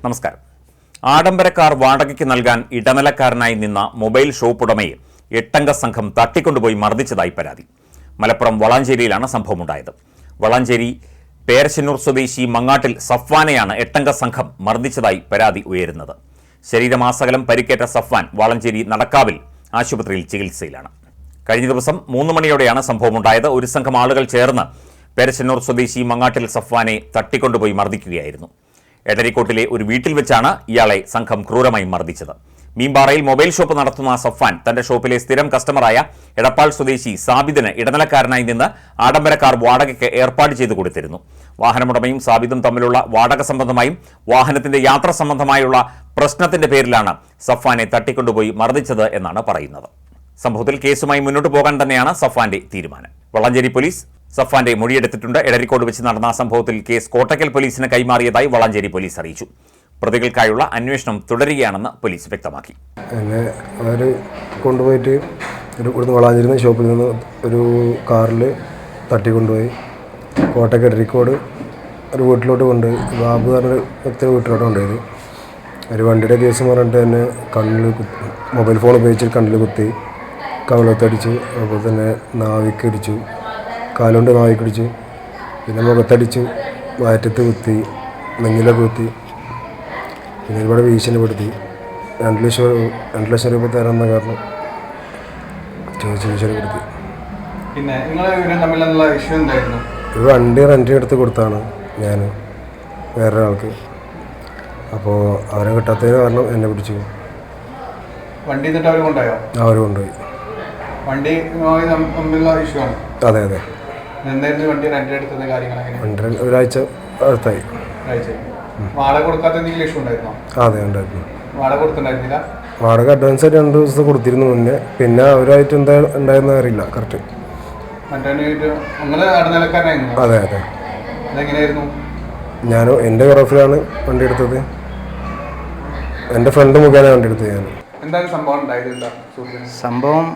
നമസ്കാരം. ആഡംബര കാർ വാടകയ്ക്ക് നൽകാൻ ഇടനിലക്കാരനായി നിന്ന മൊബൈൽ ഷോപ്പ് ഉടമയെ 8 സംഘം തട്ടിക്കൊണ്ടുപോയി മർദ്ദിച്ചതായി പരാതി. മലപ്പുറം വളാഞ്ചേരിയിലാണ് സംഭവമുണ്ടായത്. വളാഞ്ചേരി പേരശ്ശന്നൂർ സ്വദേശി മങ്ങാട്ടിൽ സഫ്വാനെയാണ് 8 സംഘം മർദ്ദിച്ചതായി പരാതി ഉയരുന്നത്. ശരീരമാസകലം പരിക്കേറ്റ സഫ്വാൻ വളാഞ്ചേരി നടക്കാവിൽ ആശുപത്രിയിൽ ചികിത്സയിലാണ്. കഴിഞ്ഞ ദിവസം 3 മണിയോടെയാണ് സംഭവമുണ്ടായത്. ഒരു സംഘം ആളുകൾ ചേർന്ന് പേരശ്ശന്നൂർ സ്വദേശി മങ്ങാട്ടിൽ സഫ്വാനെ തട്ടിക്കൊണ്ടുപോയി മർദ്ദിക്കുകയായിരുന്നു. എടരിക്കോട്ടിലെ ഒരു വീട്ടിൽ വെച്ചാണ് ഇയാളെ സംഘം ക്രൂരമായി മർദ്ദിച്ചത്. മീമ്പാറയിൽ മൊബൈൽ ഷോപ്പ് നടത്തുന്ന സഫ്വാൻ തന്റെ ഷോപ്പിലെ സ്ഥിരം കസ്റ്റമറായ എടപ്പാൾ സ്വദേശി സാബിദിന് ഇടനിലക്കാരനായി നിന്ന് ആഡംബര കാർ വാടകയ്ക്ക് ഏർപ്പാട് ചെയ്തു കൊടുത്തിരുന്നു. വാഹനമുടമയും സാബിദും തമ്മിലുള്ള വാടക സംബന്ധമായും വാഹനത്തിന്റെ യാത്ര സംബന്ധമായുള്ള പ്രശ്നത്തിന്റെ പേരിലാണ് സഫ്വാനെ തട്ടിക്കൊണ്ടുപോയി മർദ്ദിച്ചത് എന്നാണ് പറയുന്നത്. സംഭവത്തിൽ കേസുമായി മുന്നോട്ട് പോകാൻ തന്നെയാണ് സഫ്വാന്റെ തീരുമാനം. വളാഞ്ചേരി പോലീസ് സഫ്വാന്റെ മൊഴിയെടുത്തിട്ടുണ്ട്. എടരിക്കോട് വെച്ച് നടന്ന സംഭവത്തിൽ കേസ് കോട്ടക്കൽ പോലീസിന് കൈമാറിയതായി വളാഞ്ചേരി പോലീസ് അറിയിച്ചു. പ്രതികൾക്കായുള്ള അന്വേഷണം തുടരുകയാണെന്ന് പോലീസ് വ്യക്തമാക്കി. എന്നെ അവർ കൊണ്ടുപോയിട്ട് ഇവിടുന്ന് വളാഞ്ചേരി ഷോപ്പിൽ നിന്ന് ഒരു കാറിൽ തട്ടിക്കൊണ്ടുപോയി കോട്ടക്കൽ എടരിക്കോട് ഒരു വീട്ടിലോട്ട് കൊണ്ടുപോയി. ബാബു പറഞ്ഞ വ്യക്തിയുടെ വീട്ടിലോട്ട് കൊണ്ടുപോയത്. ഒരു വണ്ടിയുടെ കേസ് പറഞ്ഞിട്ട് തന്നെ കണ്ണിൽ മൊബൈൽ ഫോൺ ഉപയോഗിച്ച് കണ്ണിൽ കുത്തി, കവളത്തടിച്ചു, അതുപോലെ തന്നെ നാവിക്കടിച്ചു, കാലുകൊണ്ട് നാവിക്കടിച്ചു, പിന്നെ മുഖത്തടിച്ചു, വയറ്റത്ത് കുത്തി, നെഞ്ഞിലൊക്കെ കുത്തി, പിന്നെ ഒരുപാട് ഭീഷണിപ്പെടുത്തി. 2 ലക്ഷം രൂപ തരാമെന്ന കാരണം ചോദിച്ച് ഭീഷണിപ്പെടുത്തി. പിന്നെ തമ്മിലുള്ള ഇഷ്യൂ എന്തായിരുന്നു? ഒരു വണ്ടി റെൻ്റ് എടുത്ത് കൊടുത്താണ് ഞാൻ വേറൊരാൾക്ക്. അപ്പോൾ അവരെ കിട്ടാത്തതിന് കാരണം എന്നെ പിടിച്ചു. വണ്ടി അവർ കൊണ്ടുപോയോ? അവർ കൊണ്ടുപോയി. വണ്ടി തമ്മിലുള്ള ഇഷ്യൂ ആണ്? അതെ അതെ. എന്തായിരുന്നു വണ്ടി റെൻ്റ് എടുക്കുന്ന കാര്യങ്ങളൊക്കെ? വണ്ടി ഒരാഴ്ച അടുത്തായി. വാടക കൊടുക്കാത്ത എന്തെങ്കിലും ഇഷ്യൂ ഉണ്ടായിരുന്നോ? അതെ ഉണ്ടായിരുന്നു. വാടക കൊടുത്തിട്ടുണ്ടായിരുന്നില്ല? വാടക അഡ്വാൻസ് ആയിട്ട് 2 ദിവസം കൊടുത്തിരുന്നു മുന്നേ. പിന്നെ അവരായിട്ട് എന്താ ഉണ്ടായെന്ന് അറിയില്ല കറക്റ്റ്. അതെ അതെ. അതെങ്ങനെയായിരുന്നു? ഞാൻ എൻ്റെ ഗറോഫിലാണ് വണ്ടി എടുത്തത്. എൻ്റെ ഫ്രണ്ട് മുഖേന വണ്ടി എടുത്തത് ഞാൻ. എന്തായാലും സംഭവം ഉണ്ടായിട്ടില്ല. സംഭവം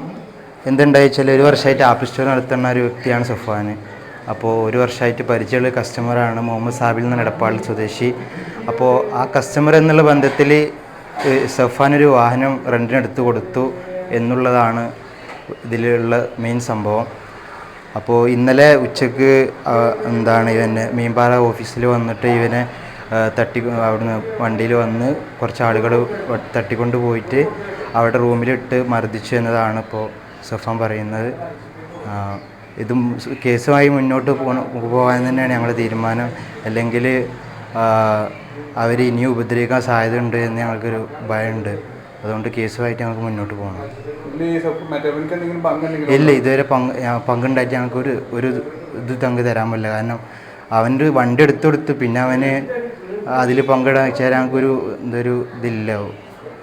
എന്തുണ്ടായി വെച്ചാൽ, 1 വർഷമായിട്ട് ആപ്പിൾ സ്റ്റോർ നടത്തുന്ന ഒരു വ്യക്തിയാണ് സഫ്വാൻ. അപ്പോൾ 1 വർഷമായിട്ട് പരിചയമുള്ള കസ്റ്റമറാണ് മുഹമ്മദ് സാബിൽ നിന്ന് എടപ്പാൾ സ്വദേശി. അപ്പോൾ ആ കസ്റ്റമർ എന്നുള്ള ബന്ധത്തിൽ സഫ്വാനൊരു വാഹനം റെൻറ്റിനെടുത്ത് കൊടുത്തു എന്നുള്ളതാണ് ഇതിലുള്ള മെയിൻ സംഭവം. അപ്പോൾ ഇന്നലെ ഉച്ചക്ക് ഇവനെ മീമ്പാറ ഓഫീസിൽ വന്നിട്ട് ഇവനെ അവിടുന്ന് വണ്ടിയിൽ വന്ന് കുറച്ച് ആളുകൾ തട്ടിക്കൊണ്ട് പോയിട്ട് അവിടെ റൂമിലിട്ട് മർദ്ദിച്ചു എന്നതാണ് ഇപ്പോൾ സഫ്വാൻ പറയുന്നത്. ഇതും കേസുമായി മുന്നോട്ട് പോകാൻ തന്നെയാണ് ഞങ്ങളുടെ തീരുമാനം. അല്ലെങ്കിൽ അവർ ഇനിയും ഉപദ്രവിക്കാൻ സാധ്യതയുണ്ട് എന്ന് ഞങ്ങൾക്കൊരു ഭയമുണ്ട്. അതുകൊണ്ട് കേസുമായിട്ട് ഞങ്ങൾക്ക് മുന്നോട്ട് പോകണം. ഇല്ല, ഇതുവരെ പങ്കുണ്ടായിട്ട് ഞങ്ങൾക്ക് ഒരു ഇത് തരാൻ പറ്റില്ല. കാരണം അവൻ്റെ വണ്ടി എടുത്തു കൊടുത്ത് പിന്നെ അവന് അതിൽ പങ്കിടാൻ വെച്ചാൽ ഞങ്ങൾക്കൊരു ഇതില്ല.